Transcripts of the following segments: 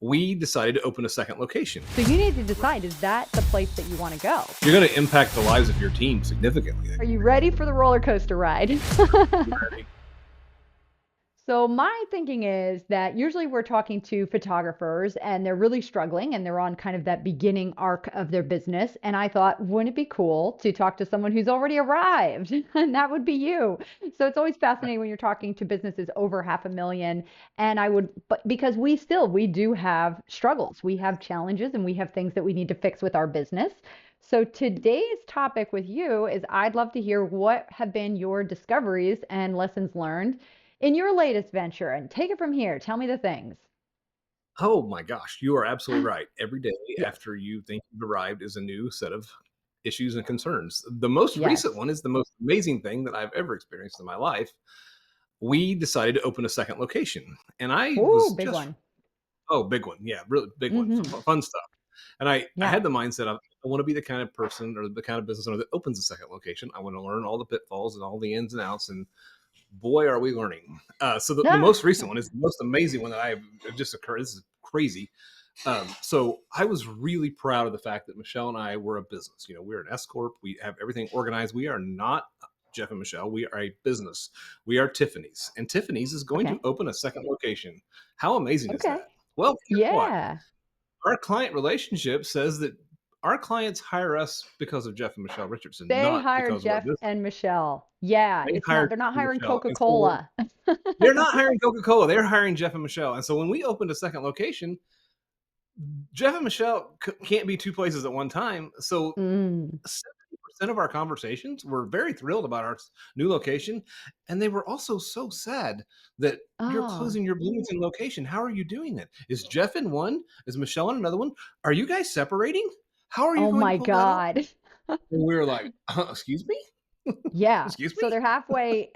we decided to open a second location. So you need to decide, is that the place that you want to go? You're going to impact the lives of your team significantly. Are you ready for the roller coaster ride? So my thinking is that usually we're talking to photographers and they're really struggling and they're on kind of that beginning arc of their business. And I thought, wouldn't it be cool to talk to someone who's already arrived? And that would be you. So it's always fascinating when you're talking to businesses over 500,000. And but because we do have struggles, we have challenges and we have things that we need to fix with our business. So today's topic with you is I'd love to hear what have been your discoveries and lessons learned in your latest venture, and take it from here. Tell me the things. Oh my gosh, you are absolutely right. Every day Yes. after you think you've arrived is a new set of issues and concerns. The most Yes. recent one is the most amazing thing that I've ever experienced in my life. We decided to open a second location, and I Ooh, was big just one. big one, yeah, really big one, Mm-hmm. fun stuff. And I Yeah. had the mindset of I want to be the kind of person or the kind of business owner that opens a second location. I want to learn all the pitfalls and all the ins and outs, and boy, are we learning. So the Ah, most recent one is the most amazing one that I have just occurred. This is crazy. So I was really proud of the fact that Michelle and I were a business. You know, we're an S corp. We have everything organized. We are not Jeff and Michelle. We are a business. We are Tiffany's, and Tiffany's is going to okay. open a second location. How amazing is Okay. that? Well, guess what? Yeah. Our client relationship says that our clients hire us because of Jeff and Michelle Richardson, They not hired because of our Jeff business. and Michelle. Yeah. They It's not, hired they're not Jeff and hiring Michelle, and so Coca-Cola. they're not hiring Coca-Cola. They're hiring Jeff and Michelle. And so when we opened a second location, Jeff and Michelle can't be two places at one time. So Mm. 70% of our conversations were very thrilled about our new location. And they were also so sad that you're Oh, closing your Bloomington location. How are you doing that? Is Jeff in one? Is Michelle in another one? Are you guys separating? How are you oh going to my pull that off? God. And we were like, excuse me? Yeah. Excuse So me? they're halfway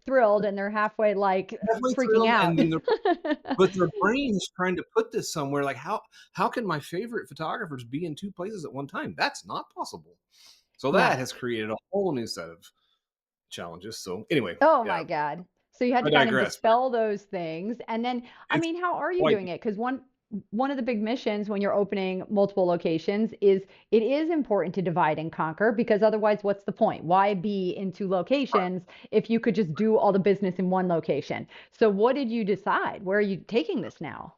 thrilled and they're halfway like Halfway freaking thrilled. out. And then but their brain is trying to put this somewhere like how can my favorite photographers be in two places at one time? That's not possible. So that Yeah. has created a whole new set of challenges. So anyway, Oh yeah, my God. So you had I to kind of digress. But dispel those things. And then, I it's mean, how are you quite doing it? Because one of the big missions when you're opening multiple locations is it is important to divide and conquer because otherwise what's the point? Why be in two locations if you could just do all the business in one location? So what did you decide? Where are you taking this now?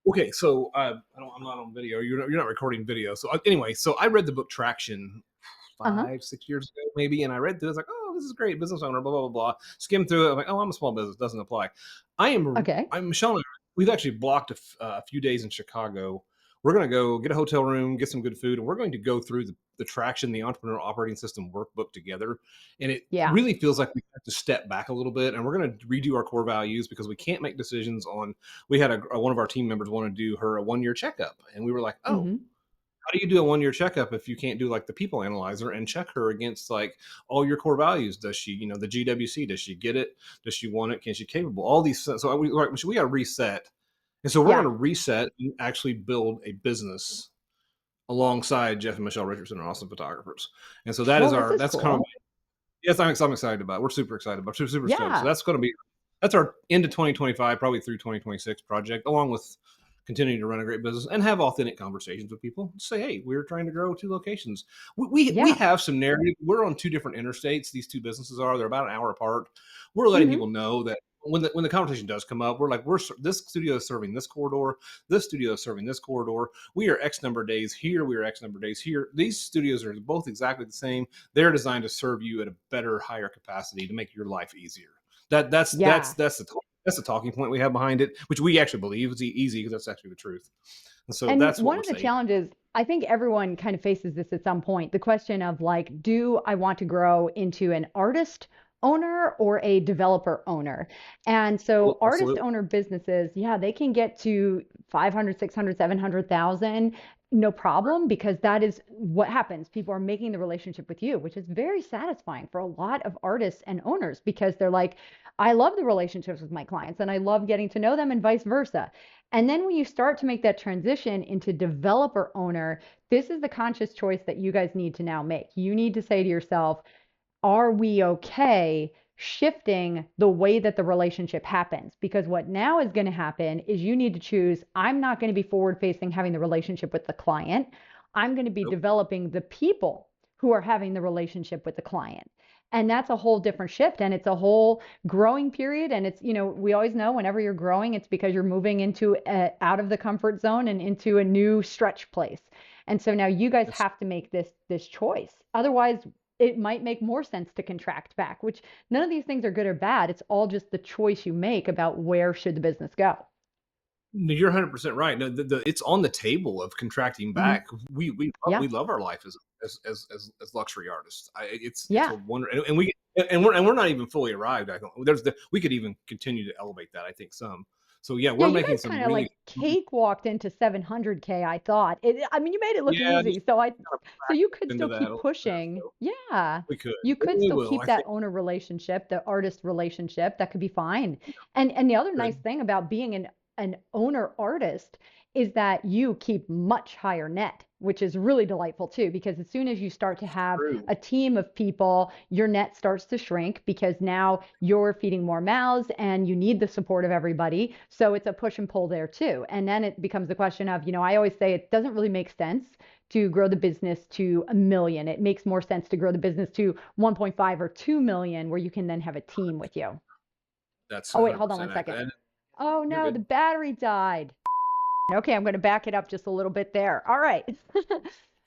okay. So I'm not on video. You're not recording video. So anyway, so I read the book Traction Uh-huh. 5, 6 years ago, maybe. And I read through it. It's like, oh, this is great. Business owner, blah, blah, blah, blah. Skim through it. I'm like, oh, I'm a small business. Doesn't apply. Okay. I'm Michelle and I, we've actually blocked a few days in Chicago. We're going to go get a hotel room, get some good food, and we're going to go through the Traction, the Entrepreneur Operating System workbook together. And it Yeah. really feels like we have to step back a little bit, and we're going to redo our core values because we can't make decisions on. We had one of our team members want to do her a 1 year checkup, and we were like, oh, Hmm. how do you do a 1 year checkup if you can't do like the people analyzer and check her against like all your core values? Does she, the GWC, does she get it? Does she want it? Can she capable? All these. So we got to reset. And so we're going Yeah. to reset and actually build a business alongside Jeff and Michelle Richardson are awesome photographers. And so Well, this is that's kind of, cool. yes, I'm excited about it. We're super excited about it. Super stoked. So Yeah. that's our into 2025, probably through 2026 project, along with continuing to run a great business and have authentic conversations with people. Say, hey, we're trying to grow two locations. We Yeah. have some narrative. We're on two different interstates. These two businesses are. They're about an hour apart. We're letting Hmm. people know that when the conversation does come up, we're like, this studio is serving this corridor. This studio is serving this corridor. We are X number of days here. We are X number of days here. These studios are both exactly the same. They're designed to serve you at a better, higher capacity to make your life easier. Yeah. That's the talking point we have behind it, which we actually believe is easy because that's actually the truth. And so And that's what one we're of the saying. challenges, I think everyone kind of faces this at some point, the question of like, do I want to grow into an artist owner or a developer owner? And so artist Absolutely. owner businesses, yeah, they can get to 500, 600, 700,000, no problem, because that is what happens. People are making the relationship with you, which is very satisfying for a lot of artists and owners because they're like, I love the relationships with my clients and I love getting to know them and vice versa. And then when you start to make that transition into developer owner, this is the conscious choice that you guys need to now make. You need to say to yourself, are we okay shifting the way that the relationship happens. Because what now is going to happen is you need to choose, I'm not going to be forward facing having the relationship with the client. I'm going to be Nope. developing the people who are having the relationship with the client. And that's a whole different shift. And it's a whole growing period. And it's, we always know whenever you're growing, it's because you're moving out of the comfort zone and into a new stretch place. And so now you guys That's have to make this choice. Otherwise, it might make more sense to contract back, which none of these things are good or bad. It's all just the choice you make about where should the business go. No, you're 100% right. No, it's on the table of contracting Hmm. back. We Yeah. love our life as luxury artists. It's Yeah. a wonder, and we're not even fully arrived. I don't. We could even continue to elevate that. I think some. So yeah, Yeah, we're you making guys some kind of really like cakewalked into 700K, I thought. I mean, you made it look yeah. Just easy. So you could into still that a keep little bit. pushing. So Yeah. we could. You could We still will. keep I that think owner relationship, the artist relationship. That could be fine. And the other nice good. thing about being an owner artist is that you keep much higher net, which is really delightful too, because as soon as you start to have True. a team of people, your net starts to shrink because now you're feeding more mouths and you need the support of everybody. So it's a push and pull there too. And then it becomes the question of, I always say it doesn't really make sense to grow the business to 1 million. It makes more sense to grow the business to 1.5 or 2 million, where you can then have a team with you. That's Oh, wait, hold on 100% one second. accurate. And Oh you're no, the good. battery died. Okay, I'm going to back it up just a little bit there. All right.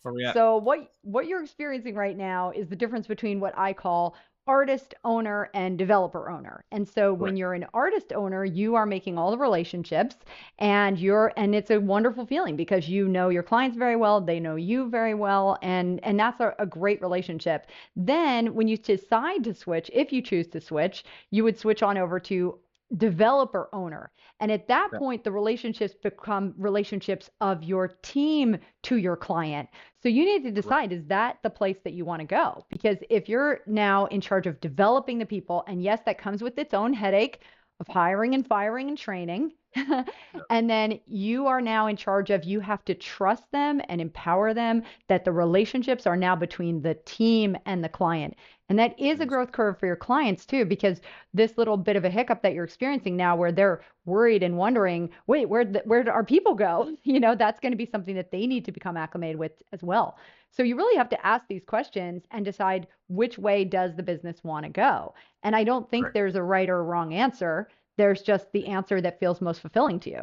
Where we at? So what you're experiencing right now is the difference between what I call artist owner and developer owner. And so when Correct. you're an artist owner, you are making all the relationships, and it's a wonderful feeling because you know your clients very well, they know you very well, and that's a great relationship. Then when you decide to switch, if you choose to switch, you would switch on over to developer owner. And at that Yeah. point, the relationships become relationships of your team to your client. So you need to Correct. decide, is that the place that you want to go? Because if you're now in charge of developing the people, and yes, that comes with its own headache of hiring and firing and training. Yeah. And then you are now in charge of, you have to trust them and empower them that the relationships are now between the team and the client. And that is a Yes. growth curve for your clients too, because this little bit of a hiccup that you're experiencing now where they're worried and wondering, wait, where do our people go? That's going to be something that they need to become acclimated with as well. So you really have to ask these questions and decide, which way does the business want to go? And I don't think Correct. there's a right or wrong answer. There's just the answer that feels most fulfilling to you.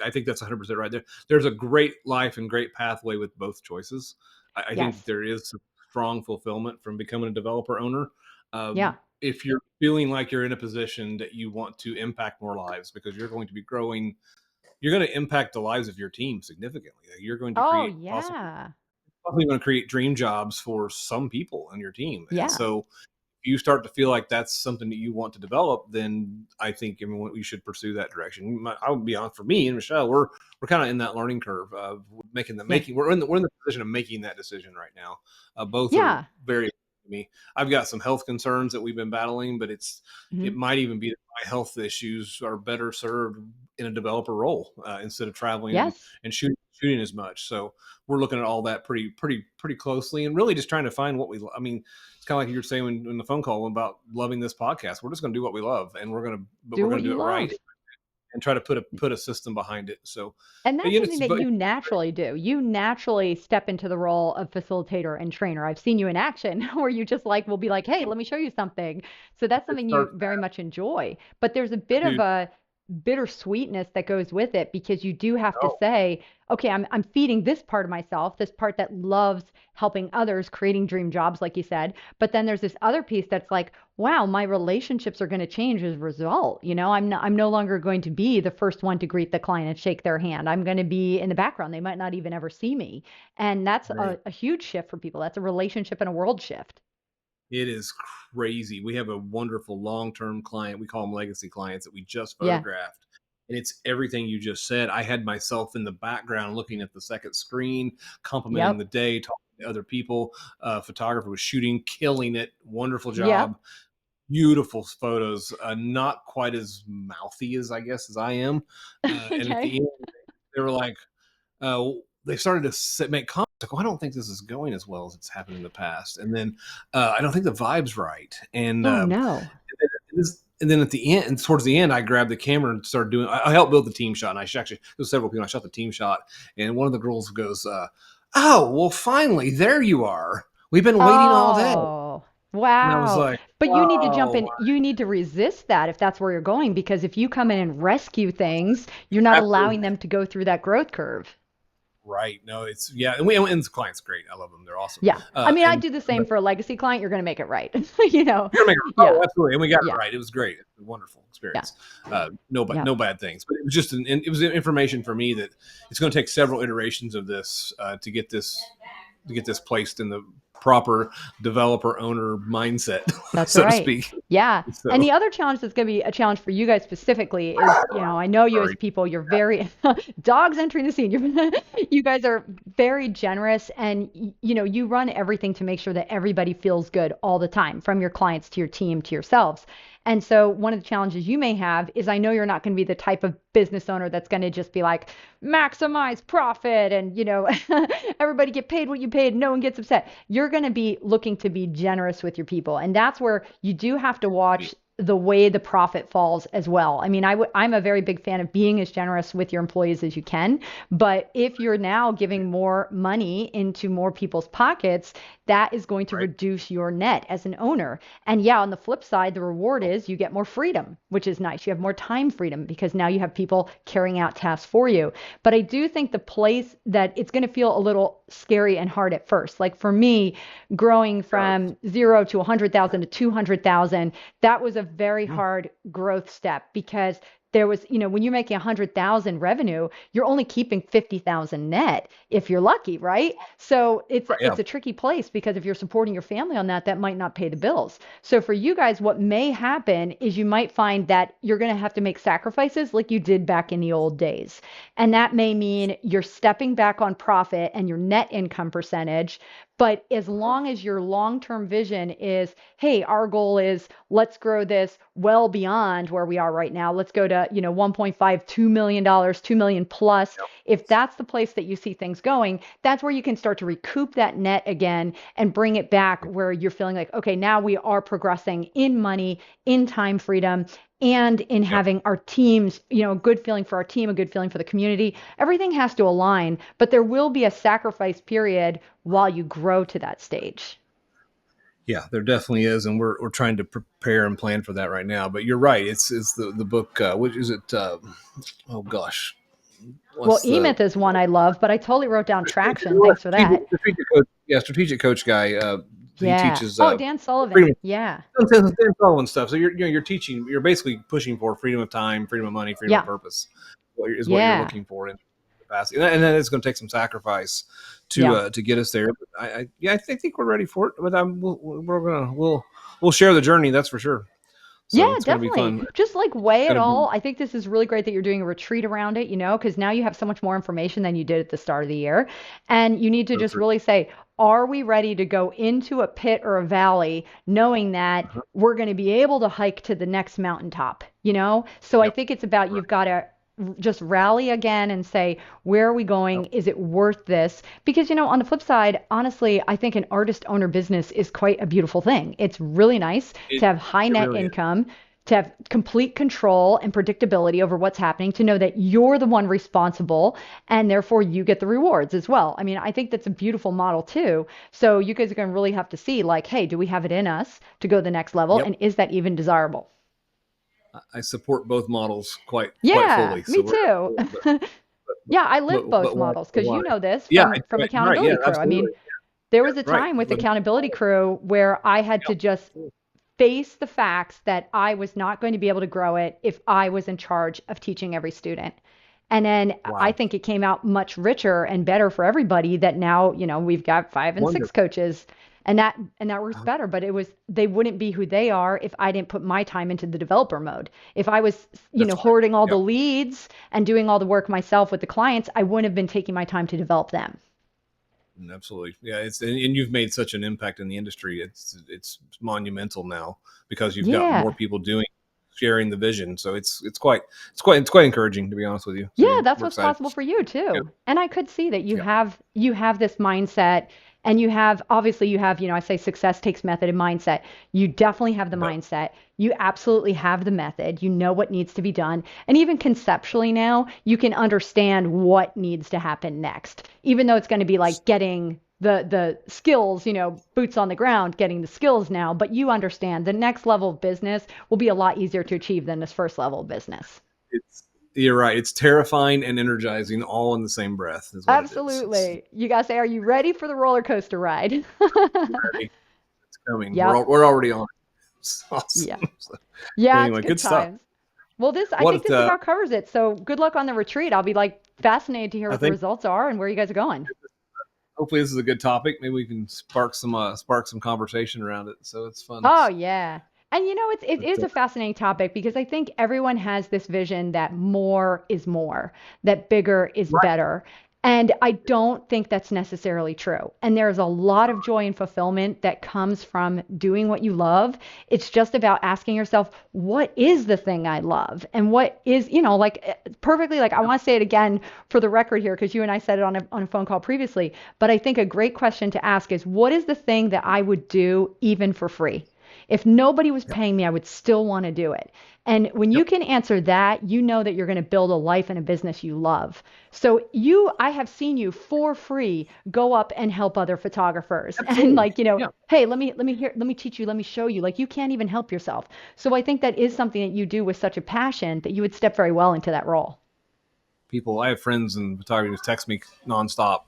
I think that's 100% right there. There's a great life and great pathway with both choices. I think that Yes. there is some strong fulfillment from becoming a developer owner. Yeah. If you're feeling like you're in a position that you want to impact more lives because you're going to be growing, you're going to impact the lives of your team significantly. You're going to Oh, create yeah. possibly going to create dream jobs for some people on your team. And Yeah. so you start to feel like that's something that you want to develop, then I think we should pursue that direction. I would be honest, for me and Michelle, we're kind of in that learning curve of Yeah. we're in the position of making that decision right now. Both are Yeah. very to me. I've got some health concerns that we've been battling, but it Hmm. might even be that my health issues are better served in a developer role instead of traveling Yes. and shooting as much. So we're looking at all that pretty closely and really just trying to find what I mean, it's kind of like you were saying in the phone call about loving this podcast. We're just going to do what we love, and Do we're what going to you do it right love. and try to put a system behind it. So, And that's you know, something that you naturally do. You naturally step into the role of facilitator and trainer. I've seen you in action where you just like will be like, "Hey, let me show you something." So that's it something you starts very much enjoy. But there's a bit of to a bittersweetness that goes with it because you do have to oh, say, "Okay, I'm feeding this part of myself, this part that loves helping others, creating dream jobs like you said. But then there's this other piece that's like, wow, my relationships are going to change as a result. I'm no longer going to be the first one to greet the client and shake their hand. I'm going to be in the background. They might not even ever see me. And that's right. a huge shift for people. That's a relationship and a world shift. It is crazy. We have a wonderful long-term client. We call them legacy clients that we just Yeah. photographed. And it's everything you just said. I had myself in the background looking at the second screen, complimenting the Yep. day, talking to other people. Photographer was shooting, killing it. Wonderful Yep. job. Beautiful photos. Not quite as mouthy as I guess as I am. And at Okay. the end, they were like, uh, they started to make comments like, well, I don't think this is going as well as it's happened in the past. And then I don't think the vibe's right. Oh no. And then at the end, and towards the end, I grabbed the camera and started doing. I helped build the team shot, and actually there was several people. I shot the team shot, and one of the girls goes, "Oh, well, finally, there you are. We've been waiting all day." Oh, And I was wow. like, But you need to jump "Whoa, in. You need to resist that if that's where you're going, because if you come in and rescue things, you're not allowing absolutely them to go through that growth curve. right." No, it's yeah, and the client's great. I love them. They're awesome. Yeah. I mean, I And do the same for a legacy client. You're going to make it right. you're making Yeah. absolutely, and we got it Yeah. right. It was great. It was a wonderful Yeah. experience. Yeah. No bad things, but it was just it was information for me that it's going to take several iterations of this to get this placed in the proper developer owner mindset, That's so to right. speak. Yeah. And So the other challenge that's going to be a challenge for you guys specifically is, I know you as sorry. people, you're very dogs entering the scene. You guys are very generous and you run everything to make sure that everybody feels good all the time, from your clients to your team to yourselves. And so one of the challenges you may have is I know you're not going to be the type of business owner that's going to just be like maximize profit and everybody get paid what you paid, no one gets upset. You're going to be looking to be generous with your people. And that's where you do have to watch the way the profit falls as well. I mean, I'm a very big fan of being as generous with your employees as you can. But if you're now giving more money into more people's pockets, that is going to Right. reduce your net as an owner. And yeah, on the flip side, the reward is you get more freedom, which is nice. You have more time freedom because now you have people carrying out tasks for you. But I do think the place that it's going to feel a little scary and hard at first. Like for me, growing from 0 to 100,000 to 200,000, that was a very hard growth step because there was, when you're making 100,000 revenue, you're only keeping 50,000 net if you're lucky, right? So Yeah. it's a tricky place because if you're supporting your family on that, that might not pay the bills. So for you guys, what may happen is you might find that you're going to have to make sacrifices like you did back in the old days. And that may mean you're stepping back on profit and your net income percentage. But as long as your long term vision is, hey, our goal is let's grow this well beyond where we are right now. Let's go to, 1.5, $2 million, 2 million plus. Yep. If that's the place that you see things going, that's where you can start to recoup that net again and bring it back where you're feeling like, okay, now we are progressing in money, in time freedom, and in Yep. having our teams, a good feeling for our team, a good feeling for the community. Everything has to align, but there will be a sacrifice period while you grow to that stage. Yeah, there definitely is, and we're trying to prepare and plan for that right now. But you're right. It's the book. Which is it? Oh gosh, Well, what's the E-Myth is one I love, but I totally wrote down traction. Thanks for that. strategic coach? Yeah, strategic coach guy. He Yeah. teaches Oh, Dan Sullivan. freedom, Yeah. Dan Sullivan stuff. So you're teaching. You're basically pushing for freedom of time, freedom of money, freedom of Yeah. purpose. Is what you're Yeah. looking for in capacity, and then it's going to take some sacrifice Yeah. to get us there. But I think we're ready for it. But we'll share the journey. That's for sure. Yeah, So it's going to be definitely. fun. Just like It's weigh it going to be all. I think this is really great that you're doing a retreat around it, because now you have so much more information than you did at the start of the year. And you need to so just true. really say, are we ready to go into a pit or a valley, knowing that Uh-huh. we're going to be able to hike to the next mountaintop? So I Yep. think it's about Right. you've got to just rally again and say, where are we going? Yep. Is it worth this? Because, on the flip side, honestly, I think an artist owner business is quite a beautiful thing. It's really nice to have high It net really is. income, to have complete control and predictability over what's happening, to know that you're the one responsible and therefore you get the rewards as well. I mean, I think that's a beautiful model too. So you guys are going to really have to see like, hey, do we have it in us to go the next level? Yep. And is that even desirable? I support both models quite Yeah, fully. So me we're too. Yeah, I live both why? models because you know this Yeah, from right. Yeah, accountability crew. I mean, absolutely. there Yeah, was a right. time with accountability crew where I had to Yep. just face the facts that I was not going to be able to grow it if I was in charge of teaching every student. And then I Wow. think it came out much richer and better for everybody that now, we've got 5 and 6 Wonderful. coaches and that works better. But they wouldn't be who they are if I didn't put my time into the developer mode. If I was, That's right. hoarding all the Yep. leads and doing all the work myself with the clients, I wouldn't have been taking my time to develop them. Absolutely. Yeah, and you've made such an impact in the industry. It's monumental now because you've got Yeah. more people doing. sharing the vision. So it's quite encouraging, to be honest with you. So Yeah, that's we're what's excited. possible for you Yeah, too. And I could see that yeah, you have this mindset, and you have, obviously you have, I say success takes method and mindset. You definitely have the yeah. mindset. You absolutely have the method. You know what needs to be done. And even conceptually now, you can understand what needs to happen next. Even though it's going to be like getting the skills, boots on the ground, getting the skills now, but you understand the next level of business will be a lot easier to achieve than this first level of business. It's You're right. It's terrifying and energizing all in the same breath, is what it is. It's Absolutely. You guys say, are you ready for the roller coaster ride? ready. It's coming. Yep. We're already on it. It's Yeah. awesome. So, Yeah, it's anyway, good good stuff. times. Well, I think What this about covers it. So good luck on the retreat. I'll be like fascinated to hear I what the think results are and where you guys are going. hopefully this is a good topic. Maybe we can spark some conversation around it. So it's fun. Oh yeah. And it But, is a fascinating topic because I think everyone has this vision that more is more, that bigger is right. better. And I don't think that's necessarily true. And there's a lot of joy and fulfillment that comes from doing what you love. It's just about asking yourself, what is the thing I love? And what is, perfectly, like I want to say it again for the record here, because you and I said it on a phone call previously. But I think a great question to ask is, what is the thing that I would do even for free? If nobody was Yep. paying me, I would still want to do it. And when you Yep. can answer that, you know that you're going to build a life and a business you love. So I have seen you for free go up and help other photographers and Absolutely. like, Yeah. hey, let me teach you, let me show you. Like you can't even help yourself. So I think that is something that you do with such a passion that you would step very well into that role. I have friends in photography who text me nonstop.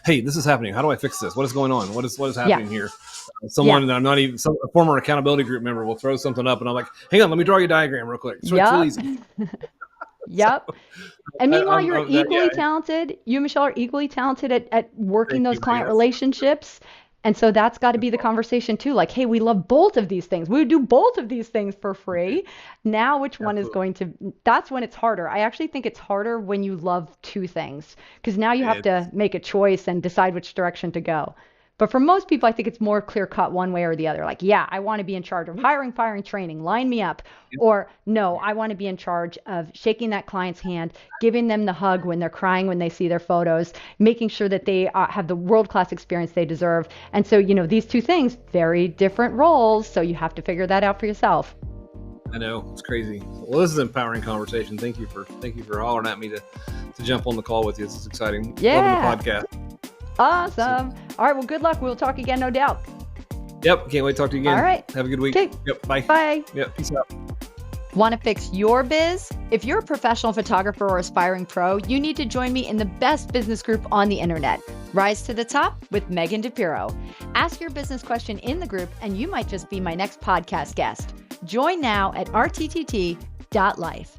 Hey, this is happening. How do I fix this? What is going on? What is Yeah. happening here? Yeah. Someone that I'm not even a former accountability group member will throw something up, and I'm like, hang on, let me draw you a diagram real quick. It's real Yep. easy. So Yep. And meanwhile, you're yeah. equally talented. You and Michelle are equally talented at working Thank those you, Megan. client relationships. And so that's got to be the conversation too. Like, hey, we love both of these things. We would do both of these things for Okay. free. Now, which one is Absolutely. going to, that's when it's harder. I actually think it's harder when you love two things because now you have to It's make a choice and decide which direction to go. But for most people, I think it's more clear cut one way or the other. Like, yeah, I want to be in charge of hiring, firing, training, line me up. Or no, I want to be in charge of shaking that client's hand, giving them the hug when they're crying when they see their photos, making sure that they have the world class experience they deserve. And so, these two things, very different roles. So you have to figure that out for yourself. I know it's crazy. Well, this is an empowering conversation. Thank you for hollering at me to jump on the call with you. This is exciting. Loving the Yeah. podcast. So, Awesome. All right. Well, good luck. We'll talk again, no doubt. yep. Can't wait to talk to you again. All right. Have a good week. Okay. Yep. Bye. Bye. Yep. Peace out. Want to fix your biz? If you're a professional photographer or aspiring pro, you need to join me in the best business group on the internet. Rise to the Top with Megan DiPiero. Ask your business question in the group, and you might just be my next podcast guest. Join now at rttt.life.